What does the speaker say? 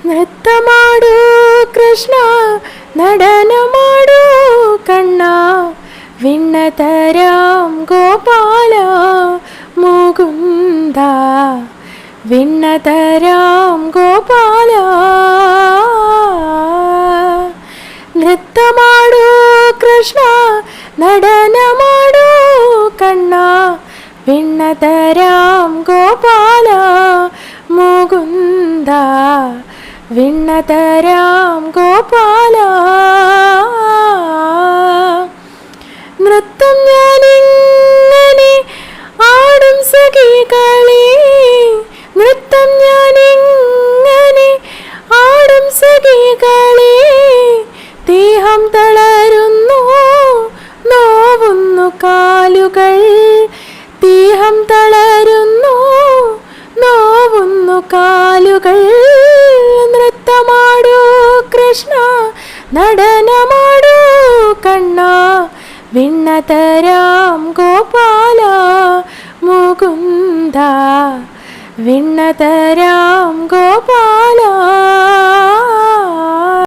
നൃത്തമാടൂ കൃഷ്ണ, നടനമാടൂ കണ്ണ, വിണ്ണതരാം ഗോപാല മുകുന്ദ, വിണ്ണതരാം ഗോപാല. നൃത്തമാടൂ കൃഷ്ണ, നടനമാടൂ കണ്ണ, വിണ്ണതരാം ഗോപാല മുകുന്ദ, വിണ്ണതരാം ഗോപാല. നൃത്തം ഞാനിങ്ങനെ ആടും സഖികളെ, നൃത്തം ഞാനിങ്ങനെ ആടും സഖികളെ, ദേഹം തളരുന്നു നോവുന്നു കാലുകൾ, ദേഹം തളരുന്നു നോവുന്നു കാലുകൾ. നൃത്തമാടൂ കൃഷ്ണ, നടനമാടൂ കണ്ണ, വിണ്ണതരാം ഗോപാല മുകുന്ദ, വിണ്ണതരാം ഗോപാല.